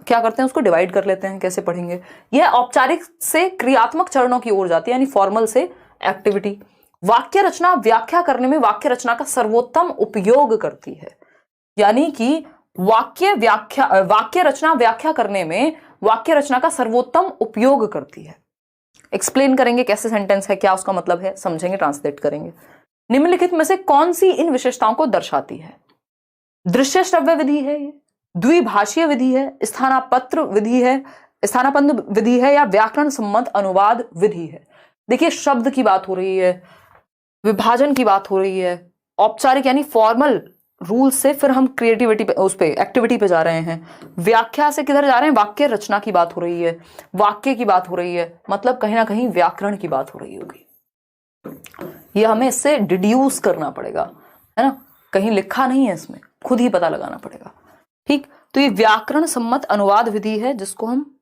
क्या करते हैं, उसको डिवाइड कर लेते हैं। कैसे पढ़ेंगे? यह औपचारिक से क्रियात्मक चरणों की ओर जाती है, यानी फॉर्मल से एक्टिविटी। वाक्य रचना व्याख्या करने में वाक्य रचना का सर्वोत्तम उपयोग करती है, यानी कि वाक्य रचना व्याख्या करने में वाक्य रचना का सर्वोत्तम उपयोग करती है। एक्सप्लेन करेंगे कैसे सेंटेंस है, क्या उसका मतलब है, समझेंगे, ट्रांसलेट करेंगे। निम्नलिखित में से कौन सी इन विशेषताओं को दर्शाती है? दृश्य श्रव्य विधि है, ये द्विभाषीय विधि है, स्थानापन्न विधि है, या व्याकरण सम्मत अनुवाद विधि है? देखिए, शब्द की बात हो रही है, विभाजन की बात हो रही है, औपचारिक यानी फॉर्मल रूल से फिर हम क्रिएटिविटी पे, उस पे एक्टिविटी पे जा रहे हैं। व्याख्या से किधर जा रहे हैं? वाक्य रचना की बात हो रही है, वाक्य की बात हो रही है, मतलब कहीं ना कहीं व्याकरण की बात हो रही होगी। ये हमें इससे डिड्यूस करना पड़ेगा, है ना, कहीं लिखा नहीं है इसमें, खुद ही पता लगाना पड़ेगा। ठीक, तो ये व्याकरण सम्मत अनुवाद विधि है, जिसको हम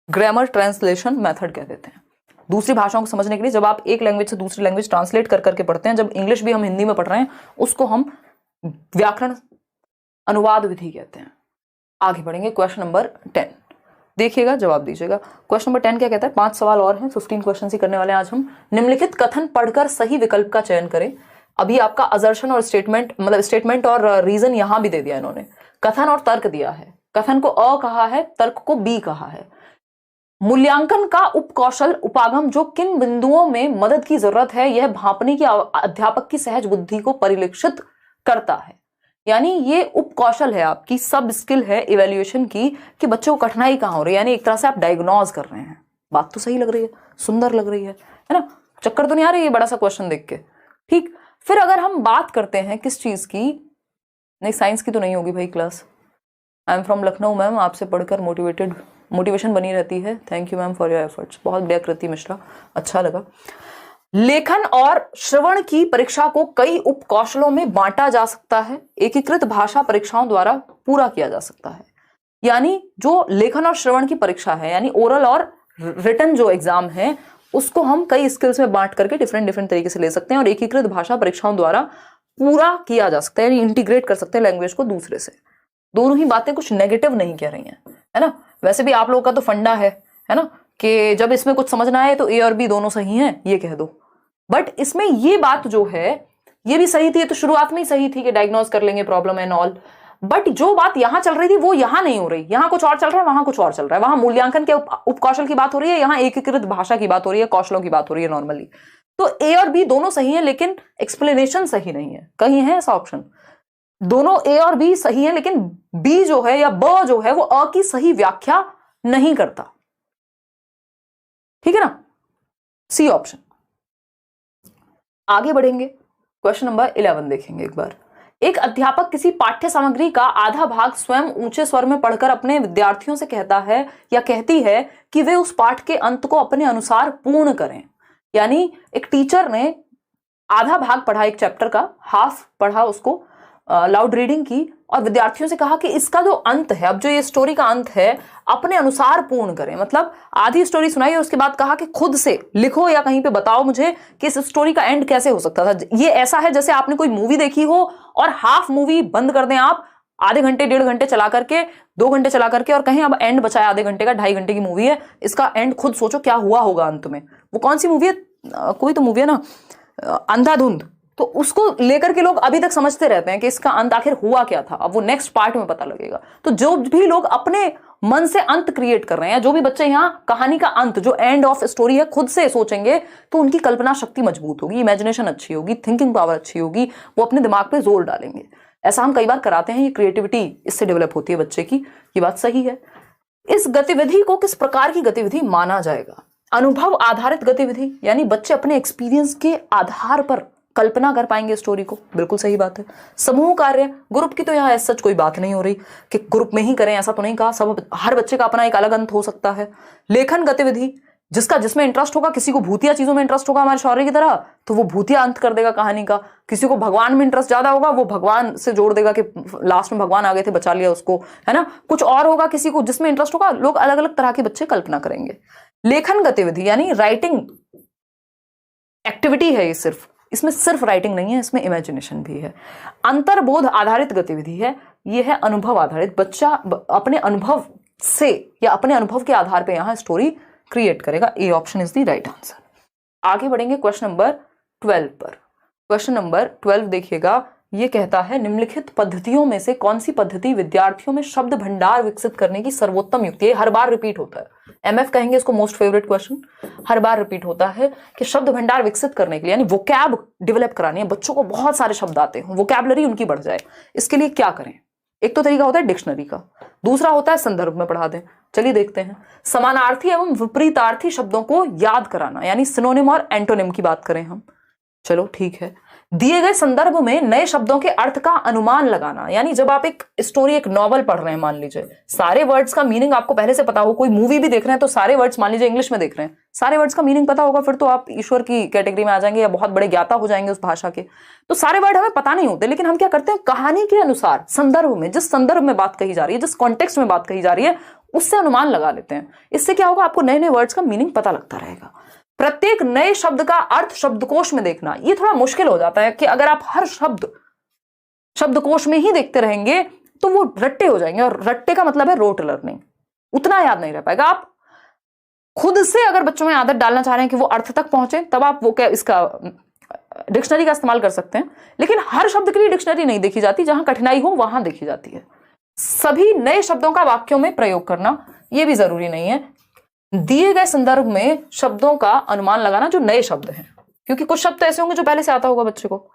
ग्रामर ट्रांसलेशन मेथड कह देते हैं। दूसरी भाषाओं को समझने के लिए जब आप एक लैंग्वेज से दूसरी लैंग्वेज ट्रांसलेट कर करके पढ़ते हैं, जब इंग्लिश भी हम हिंदी में पढ़ रहे हैं, उसको हम व्याकरण अनुवाद विधि कहते हैं। आगे बढ़ेंगे, क्वेश्चन नंबर 10 देखिएगा, जवाब दीजिएगा। क्वेश्चन नंबर 10 क्या कहता है? 5 सवाल और हैं, 15 क्वेश्चन ही करने वाले हैं आज हम। निम्नलिखित कथन पढ़कर सही विकल्प का चयन करें। अभी आपका असर्शन और स्टेटमेंट, मतलब स्टेटमेंट और रीजन यहां भी दे दिया इन्होंने। कथन और तर्क दिया है, कथन को अ कहा है, तर्क को बी कहा है। मूल्यांकन का उपकौशल उपागम जो किन बिंदुओं में मदद की जरूरत है यह भांपने की अध्यापक की सहज बुद्धि को परिलक्षित करता है। यानी ये उपकौशल है, आपकी सब स्किल है इवैल्यूएशन की कि बच्चे को कठिनाई कहां हो रही है, यानी एक तरह से आप डायग्नोज कर रहे हैं। बात तो सही लग रही है, सुंदर लग रही है ना? चक्कर तो नहीं आ रही है बड़ा सा क्वेश्चन देख के? ठीक, फिर अगर हम बात करते हैं किस चीज की, नहीं साइंस की तो नहीं होगी भाई class. I am from Lucknow ma'am, आपसे पढ़कर मोटिवेशन बनी रहती है। Thank you ma'am for your efforts. बहुत बढ़िया कृति मिश्रा, अच्छा लगा। लेखन और श्रवण की परीक्षा को कई उपकौशलों में बांटा जा सकता है, एकीकृत भाषा परीक्षाओं द्वारा पूरा किया जा सकता है। यानी जो लेखन और श्रवण की परीक्षा है, यानी ओरल और रिटन जो एग्जाम है, उसको हम कई स्किल्स में बांट करके डिफरेंट तरीके से ले सकते हैं और एकीकृत भाषा परीक्षाओं द्वारा पूरा किया जा सकता है, यानी इंटीग्रेट कर सकते हैं लैंग्वेज को दूसरे से। दोनों ही बातें कुछ नेगेटिव नहीं कह रही हैं, है ना? वैसे भी आप लोगों का तो फंडा है ना, कि जब इसमें कुछ समझना है तो ए और बी दोनों सही हैं, ये कह दो। बट इसमें ये बात जो है ये भी सही थी, ये तो शुरुआत में ही सही थी कि डायग्नोज कर लेंगे प्रॉब्लम एंड ऑल। बट जो बात यहां चल रही थी वो यहां नहीं हो रही, यहां कुछ और चल रहा है, वहां कुछ और चल रहा है। वहां मूल्यांकन के उपकौशल की बात हो रही है, यहां एकीकृत भाषा की बात हो रही है, कौशलों की बात हो रही है नॉर्मली। तो ए और बी दोनों सही है, लेकिन एक्सप्लेनेशन सही नहीं है। कहीं है ऐसा ऑप्शन? दोनों ए और बी सही है, लेकिन बी जो है या ब जो है वो अ की सही व्याख्या नहीं करता। ठीक है ना? C option. आगे बढ़ेंगे, क्वेश्चन नंबर 11 देखेंगे एक बार। एक अध्यापक किसी पाठ्य सामग्री का आधा भाग स्वयं ऊंचे स्वर में पढ़कर अपने विद्यार्थियों से कहता है या कहती है कि वे उस पाठ के अंत को अपने अनुसार पूर्ण करें। यानी एक टीचर ने आधा भाग पढ़ा, एक चैप्टर का हाफ पढ़ा, उसको लाउड रीडिंग की और विद्यार्थियों से कहा कि इसका जो अंत है, अब जो ये स्टोरी का अंत है, अपने अनुसार पूर्ण करें। मतलब आधी स्टोरी सुनाई और उसके बाद कहा कि खुद से लिखो या कहीं पे बताओ मुझे कि इस स्टोरी का एंड कैसे हो सकता था। ये ऐसा है जैसे आपने कोई मूवी देखी हो और हाफ मूवी बंद कर दें आप, आधे घंटे 1.5 घंटे चला करके, 2 घंटे चला करके, और कहें अब एंड बचा है आधे घंटे का, 2.5 घंटे की मूवी है, इसका एंड खुद सोचो क्या हुआ होगा अंत में। वो कौन सी मूवी है? कोई तो मूवी है ना, अंधाधुंध। तो उसको लेकर के लोग अभी तक समझते रहते हैं कि इसका अंत आखिर हुआ क्या था, अब वो नेक्स्ट पार्ट में पता लगेगा। तो जो भी लोग अपने मन से अंत क्रिएट कर रहे हैं, जो भी बच्चे यहाँ कहानी का अंत, जो एंड ऑफ स्टोरी है, खुद से सोचेंगे, तो उनकी कल्पना शक्ति मजबूत होगी, इमेजिनेशन अच्छी होगी, थिंकिंग पावर अच्छी होगी, वो अपने दिमाग पे जोर डालेंगे। ऐसा हम कई बार कराते हैं, ये क्रिएटिविटी इससे डेवलप होती है बच्चे की, ये बात सही है। इस गतिविधि को किस प्रकार की गतिविधि माना जाएगा? अनुभव आधारित गतिविधि, यानी बच्चे अपने एक्सपीरियंस के आधार पर कल्पना कर पाएंगे स्टोरी को, बिल्कुल सही बात है। समूह कार्य, ग्रुप की तो यहाँ सच कोई बात नहीं हो रही कि ग्रुप में ही करें, ऐसा तो नहीं कहा, सब हर बच्चे का अपना एक अलग अंत हो सकता है। लेखन गतिविधि, जिसमें इंटरेस्ट होगा, किसी को भूतिया चीजों में इंटरेस्ट होगा हमारे शौर्य की तरह, तो वो भूतिया अंत कर देगा कहानी का। किसी को भगवान में इंटरेस्ट ज्यादा होगा, वो भगवान से जोड़ देगा कि लास्ट में भगवान आ गए थे, बचा लिया उसको, है ना। कुछ और होगा, किसी को जिसमें इंटरेस्ट होगा, लोग अलग अलग तरह के बच्चे कल्पना करेंगे। लेखन गतिविधि यानी राइटिंग एक्टिविटी है, ये इसमें सिर्फ राइटिंग नहीं है, इसमें इमेजिनेशन भी है। अंतर्बोध आधारित गतिविधि है, ये है अनुभव आधारित। बच्चा अपने अनुभव से या अपने अनुभव के आधार पे यहां स्टोरी क्रिएट करेगा। A option is the right answer. आगे बढ़ेंगे क्वेश्चन नंबर 12 पर। क्वेश्चन नंबर 12 देखिएगा, ये कहता है निम्नलिखित पद्धतियों में से कौन सी पद्धति विद्यार्थियों में शब्द भंडार विकसित करने की सर्वोत्तम युक्ति है? हर बार रिपीट होता है, एमएफ कहेंगे इसको मोस्ट फेवरेट क्वेश्चन। हर बार रिपीट होता है कि शब्द भंडार विकसित करने के लिए, यानी वोकैब डेवलप करानी है, बच्चों को बहुत सारे शब्द आते हैं, वोकैबलरी उनकी बढ़ जाए, इसके लिए क्या करें? एक तो तरीका होता है डिक्शनरी का, दूसरा होता है संदर्भ में पढ़ा दें। चलिए देखते हैं। समानार्थी एवं विपरीतार्थी शब्दों को याद कराना, यानी सिनोनिम और एंटोनिम की बात करें हम, चलो ठीक है। दिए गए संदर्भ में नए शब्दों के अर्थ का अनुमान लगाना, यानी जब आप एक स्टोरी, एक नॉवल पढ़ रहे हैं, मान लीजिए सारे वर्ड्स का मीनिंग आपको पहले से पता हो, कोई मूवी भी देख रहे हैं तो सारे वर्ड्स, मान लीजिए इंग्लिश में देख रहे हैं, सारे वर्ड्स का मीनिंग पता होगा, फिर तो आप ईश्वर की कैटेगरी में आ जाएंगे या बहुत बड़े ज्ञाता हो जाएंगे उस भाषा के। तो सारे वर्ड हमें पता नहीं होते, लेकिन हम क्या करते हैं, कहानी के अनुसार संदर्भ में, जिस संदर्भ में बात कही जा रही है, जिस कॉन्टेक्स्ट में बात कही जा रही है, उससे अनुमान लगा लेते हैं। इससे क्या होगा, आपको नए नए वर्ड्स का मीनिंग पता लगता रहेगा। प्रत्येक नए शब्द का अर्थ शब्दकोश में देखना, ये थोड़ा मुश्किल हो जाता है कि अगर आप हर शब्द शब्दकोश में ही देखते रहेंगे तो वो रट्टे हो जाएंगे, और रट्टे का मतलब है रोट लर्निंग, उतना याद नहीं रह पाएगा। आप खुद से अगर बच्चों में आदत डालना चाह रहे हैं कि वो अर्थ तक पहुंचे, तब आप वो क्या इसका डिक्शनरी का इस्तेमाल कर सकते हैं, लेकिन हर शब्द के लिए डिक्शनरी नहीं देखी जाती, जहां कठिनाई हो वहां देखी जाती है। सभी नए शब्दों का वाक्यों में प्रयोग करना, यह भी जरूरी नहीं है। दिए गए संदर्भ में शब्दों का अनुमान लगाना जो नए शब्द हैं, क्योंकि कुछ शब्द ऐसे होंगे जो पहले से आता होगा बच्चे को।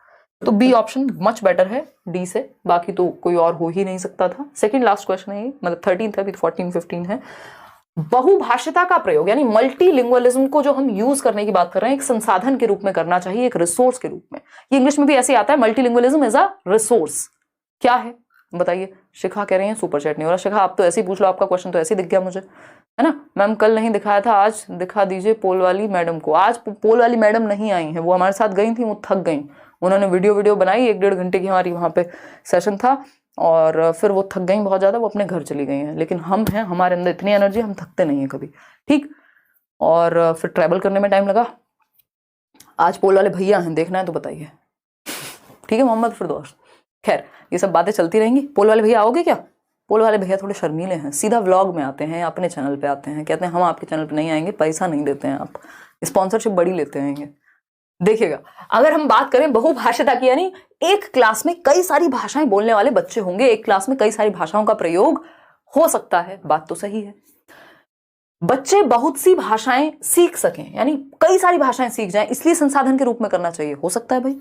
तो बी ऑप्शन मच बेटर है डी से, बाकी तो कोई और हो ही नहीं सकता था। सेकंड लास्ट क्वेश्चन है ये, मतलब 13 था, अभी 14 15 है। बहुभाषिता का प्रयोग यानी मल्टीलिंगुअलिज्म को जो हम यूज करने की बात कर रहे हैं, एक संसाधन के रूप में करना चाहिए, एक रिसोर्स के रूप में। ये इंग्लिश में भी ऐसे आता है, मल्टीलिंगुअलिज्म इज अ रिसोर्स। क्या है बताइए? शिखा कह रही है सुपर चैट नहीं हो रहा। शिखा आप तो ऐसे ही पूछ लो, आपका क्वेश्चन तो ऐसे ही दिख गया मुझे, है ना। मैम कल नहीं दिखाया था, आज दिखा दीजिए पोल वाली मैडम को। आज पोल वाली मैडम नहीं आई है, वो हमारे साथ गई थी, वो थक गई। उन्होंने वीडियो बनाई, 1-1.5 घंटे की हमारी वहां पे सेशन था, और फिर वो थक गई बहुत ज्यादा, वो अपने घर चली गई हैं। लेकिन हम हैं, हमारे अंदर इतनी एनर्जी, हम थकते नहीं है कभी, ठीक। और फिर ट्रैवल करने में टाइम लगा। आज पोल वाले भैया हैं, देखना है तो बताइए, ठीक है मोहम्मद फिरदौस। खैर ये सब बातें चलती रहेंगी। पोल वाले भैया आओगे क्या? पोल वाले भैया थोड़े शर्मीले हैं, सीधा व्लॉग में आते हैं, अपने चैनल पे आते हैं, कहते हैं हम आपके चैनल पे नहीं आएंगे, पैसा नहीं देते हैं आप, स्पॉन्सरशिप बड़ी लेते हैं ये। देखिएगा, अगर हम बात करें बहुभाषिता की, यानी एक क्लास में कई सारी भाषाएं बोलने वाले बच्चे होंगे, एक क्लास में कई सारी भाषाओं का प्रयोग हो सकता है, बात तो सही है। बच्चे बहुत सी भाषाएं सीख सकें, यानी कई सारी भाषाएं सीख जाएं, इसलिए संसाधन के रूप में करना चाहिए, हो सकता है भाई।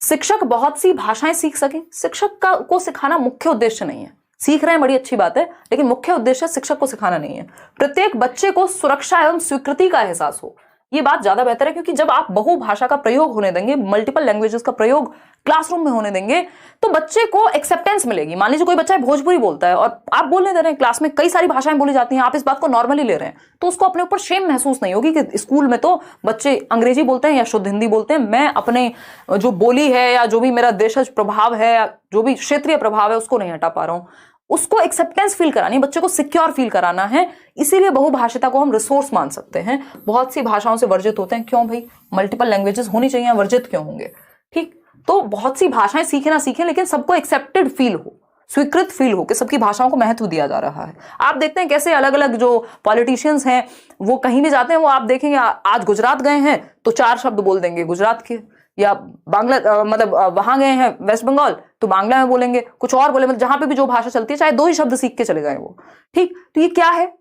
शिक्षक बहुत सी भाषाएं सीख सकें, शिक्षक को सिखाना मुख्य उद्देश्य नहीं है। सीख रहे हैं बड़ी अच्छी बात है, लेकिन मुख्य उद्देश्य शिक्षक को सिखाना नहीं है। प्रत्येक बच्चे को सुरक्षा एवं स्वीकृति का एहसास हो, ये बात ज्यादा बेहतर है, क्योंकि जब आप बहुभाषा का प्रयोग होने देंगे, मल्टीपल लैंग्वेजेस का प्रयोग क्लासरूम में होने देंगे, तो बच्चे को एक्सेप्टेंस मिलेगी। मान लीजिए कोई बच्चा भोजपुरी बोलता है और आप बोलने दे रहे हैं, क्लास में कई सारी भाषाएं बोली जाती हैं, आप इस बात को नॉर्मली ले रहे हैं, तो उसको अपने ऊपर शेम महसूस नहीं होगी कि स्कूल में तो बच्चे अंग्रेजी बोलते हैं या शुद्ध हिंदी बोलते हैं, मैं अपने जो बोली है या जो भी मेरा देशज प्रभाव है या जो भी क्षेत्रीय प्रभाव है उसको नहीं हटा पा रहा हूं। उसको एक्सेप्टेंस फील करानी, बच्चे को सिक्योर फील कराना है। इसीलिए बहुभाषिता को हम रिसोर्स मान सकते हैं। बहुत सी भाषाओं से वर्जित होते हैं, क्यों भाई? मल्टीपल लैंग्वेजेस होनी चाहिए, वर्जित क्यों होंगे? ठीक, तो बहुत सी भाषाएं सीखे ना सीखे, लेकिन सबको एक्सेप्टेड फील हो, स्वीकृत फील हो कि सबकी भाषाओं को महत्व दिया जा रहा है। आप देखते हैं कैसे अलग अलग जो पॉलिटिशियंस हैं वो कहीं भी जाते हैं, वो आप देखेंगे आज गुजरात गए हैं तो 4 शब्द बोल देंगे गुजरात के, या बांग्ला मतलब वहां गए हैं वेस्ट बंगाल तो बांग्ला में बोलेंगे, कुछ और बोले, मतलब जहां पे भी जो भाषा चलती है चाहे 2 ही शब्द सीख के चले गए वो, ठीक। तो ये क्या है?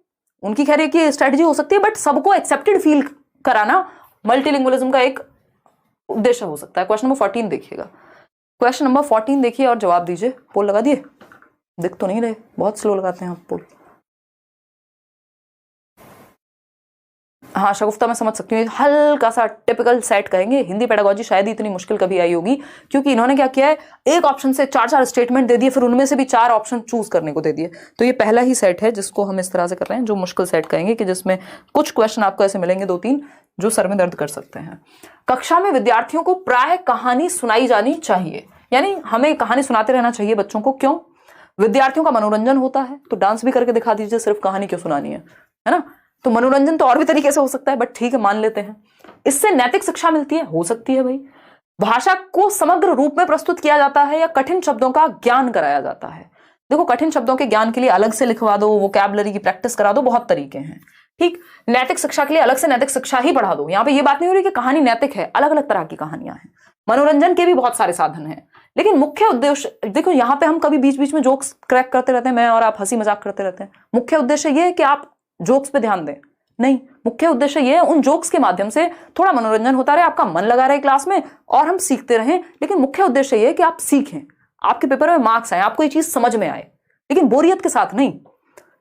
उनकी खैर की स्ट्रेटजी हो सकती है, बट सबको एक्सेप्टेड फील कराना मल्टीलिंगुअलिज्म का एक उद्देश्य हो सकता है। क्वेश्चन नंबर 14 देखिएगा, क्वेश्चन नंबर 14 देखिए और जवाब दीजिए। पोल लगा दिए? दिख तो नहीं रहे, बहुत स्लो लगाते हैं आप पोल। हाँ शगुफ्ता मैं समझ सकती हूँ, हल्का सा टिपिकल सेट कहेंगे। हिंदी पेडागोजी शायद ही इतनी मुश्किल कभी आई होगी, क्योंकि इन्होंने क्या किया है, एक ऑप्शन से 4-4 स्टेटमेंट दे दिए, फिर उनमें से भी 4 ऑप्शन चूज करने को दे दिए। तो ये पहला ही सेट है जिसको हम इस तरह से कर रहे हैं, जो मुश्किल सेट कहेंगे, कि जिसमें कुछ क्वेश्चन आपको ऐसे मिलेंगे 2-3 जो सर में दर्द कर सकते हैं। कक्षा में विद्यार्थियों को प्राय कहानी सुनाई जानी चाहिए, यानी हमें कहानी सुनाते रहना चाहिए बच्चों को। क्यों? विद्यार्थियों का मनोरंजन होता है, तो डांस भी करके दिखा दीजिए, सिर्फ कहानी क्यों सुनानी है ना। तो मनोरंजन तो और भी तरीके से हो सकता है, बट ठीक है मान लेते हैं। इससे नैतिक शिक्षा मिलती है, हो सकती है भाई। भाषा को समग्र रूप में प्रस्तुत किया जाता है, या कठिन शब्दों का ज्ञान कराया जाता है। देखो, कठिन शब्दों के ज्ञान के लिए अलग से लिखवा दो, वोकैबुलरी की प्रैक्टिस करा दो, बहुत तरीके हैं, ठीक। नैतिक शिक्षा के लिए अलग से नैतिक शिक्षा ही पढ़ा दो। यहाँ पे ये बात नहीं हो रही कि कहानी नैतिक है, अलग अलग तरह की कहानियां हैं। मनोरंजन के भी बहुत सारे साधन हैं, लेकिन मुख्य उद्देश्य देखो, यहाँ पे हम कभी बीच बीच में जोक्स क्रैक करते रहते हैं, मैं और आप हंसी मजाक करते रहते हैं। मुख्य उद्देश्य ये है कि आप जोक्स पे ध्यान दें, नहीं, मुख्य उद्देश्य ये है उन जोक्स के माध्यम से थोड़ा मनोरंजन होता रहे, आपका मन लगा रहे क्लास में, और हम सीखते रहें। लेकिन मुख्य उद्देश्य ये है कि आप सीखें, आपके पेपर में मार्क्स आए, आपको ये चीज समझ में आए, लेकिन बोरियत के साथ नहीं,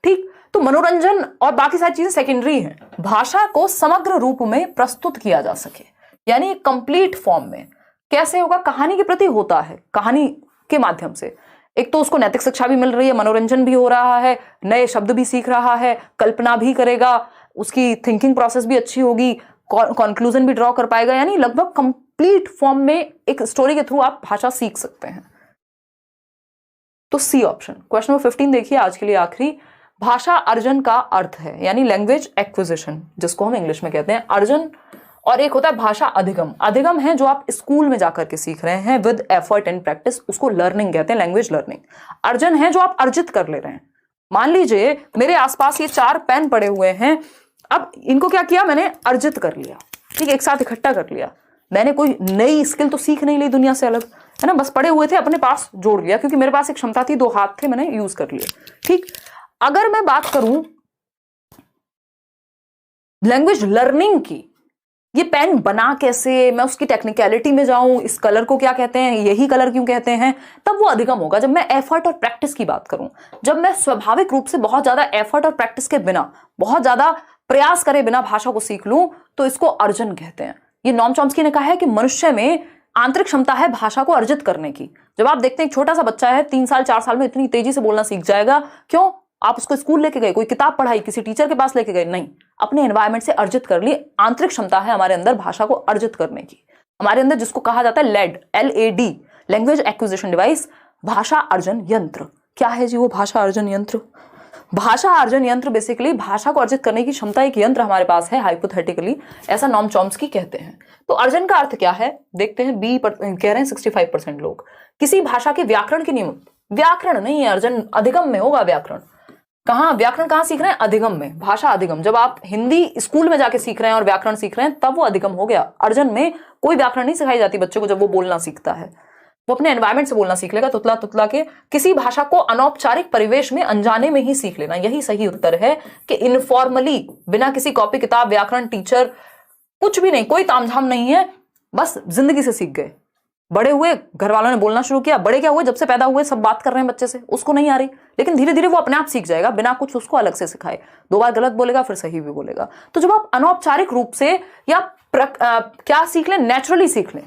ठीक। तो मनोरंजन और बाकी सारी चीजें सेकेंडरी हैं। भाषा को समग्र रूप में प्रस्तुत किया जा सके, यानी एक कंप्लीट फॉर्म में। कैसे होगा? कहानी के प्रति होता है, कहानी के माध्यम से एक तो उसको नैतिक शिक्षा भी मिल रही है, मनोरंजन भी हो रहा है, नए शब्द भी सीख रहा है, कल्पना भी करेगा, उसकी थिंकिंग प्रोसेस भी अच्छी होगी, कंक्लूजन भी ड्रॉ कर पाएगा, यानी लगभग कंप्लीट फॉर्म में एक स्टोरी के थ्रू आप भाषा सीख सकते हैं। तो सी ऑप्शन। क्वेश्चन नंबर 15 देखिए, आज के लिए आखिरी। भाषा अर्जन का अर्थ है, यानी लैंग्वेज एक्विजिशन, जिसको हम इंग्लिश में कहते हैं अर्जन, और एक होता है भाषा अधिगम। अधिगम है जो आप स्कूल में जाकर के सीख रहे हैं विद एफर्ट एंड प्रैक्टिस, उसको लर्निंग कहते हैं, लैंग्वेज लर्निंग। अर्जन है जो आप अर्जित कर ले रहे हैं। मान लीजिए मेरे आसपास ये 4 पेन पड़े हुए हैं, अब इनको क्या किया मैंने? अर्जित कर लिया, ठीक, एक साथ इकट्ठा कर लिया। मैंने कोई नई स्किल तो सीख नहीं ली दुनिया से अलग, है ना, बस पड़े हुए थे, अपने पास जोड़ लिया, क्योंकि मेरे पास एक क्षमता थी, 2 हाथ थे, मैंने यूज कर लिए, ठीक। अगर मैं बात करूं लैंग्वेज लर्निंग की, ये पेन बना कैसे, मैं उसकी टेक्निकलिटी में जाऊं, इस कलर को क्या कहते हैं, यही कलर क्यों कहते हैं, तब वो अधिगम होगा। जब मैं एफर्ट और प्रैक्टिस की बात करूं, जब मैं स्वाभाविक रूप से बहुत ज्यादा एफर्ट और प्रैक्टिस के बिना, बहुत ज्यादा प्रयास करे बिना भाषा को सीख लूं, तो इसको अर्जन कहते हैं। ये नोम चॉम्स्की ने कहा है कि मनुष्य में आंतरिक क्षमता है भाषा को अर्जित करने की। जब आप देखते हैं एक छोटा सा बच्चा है 3 साल 4 साल में इतनी तेजी से बोलना सीख जाएगा, क्यों? आप उसको स्कूल लेके गए, कोई किताब पढ़ाई, किसी टीचर के पास लेके गए? नहीं, अपने एनवायरमेंट से अर्जित कर ली। आंतरिक क्षमता है हमारे अंदर भाषा को अर्जित करने की, हमारे अंदर, जिसको कहा जाता है LAD, LAD, language acquisition device, भाषा अर्जन यंत्र। क्या है जी वो भाषा अर्जन यंत्र? भाषा अर्जन यंत्र बेसिकली भाषा को अर्जित करने की क्षमता, एक यंत्र हमारे पास है हाइपोथेटिकली, ऐसा नोम चॉम्स्की कहते हैं। तो अर्जन का अर्थ क्या है देखते हैं। कह रहे हैं 65% लोग किसी भाषा के व्याकरण के नियम, व्याकरण नहीं है अर्जन, अधिगम में होगा व्याकरण। कहाँ व्याकरण कहाँ सीख रहे हैं? अधिगम में, भाषा अधिगम। जब आप हिंदी स्कूल में जाके सीख रहे हैं और व्याकरण सीख रहे हैं, तब वो अधिगम हो गया। अर्जन में कोई व्याकरण नहीं सिखाई जाती बच्चों को। जब वो बोलना सीखता है, वो अपने एनवायरमेंट से बोलना सीख लेगा, तुतला तुतला के। किसी भाषा को अनौपचारिक परिवेश में, अनजाने में ही सीख लेना, यही सही उत्तर है कि इनफॉर्मली, बिना किसी कॉपी किताब, व्याकरण, टीचर, कुछ भी नहीं, कोई तामझाम नहीं है, बस जिंदगी से सीख गए। बड़े हुए, घर वालों ने बोलना शुरू किया, बड़े क्या हुए, जब से पैदा हुए सब बात कर रहे हैं बच्चे से, उसको नहीं आ रही, लेकिन धीरे धीरे वो अपने आप सीख जाएगा बिना कुछ उसको अलग से सिखाए। 2 बार गलत बोलेगा, फिर सही भी बोलेगा। तो जब आप अनौपचारिक रूप से या क्या सीख लें, नेचुरली सीख लें,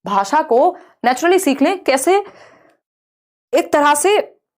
भाषा को नेचुरली सीख लें। कैसे? एक तरह से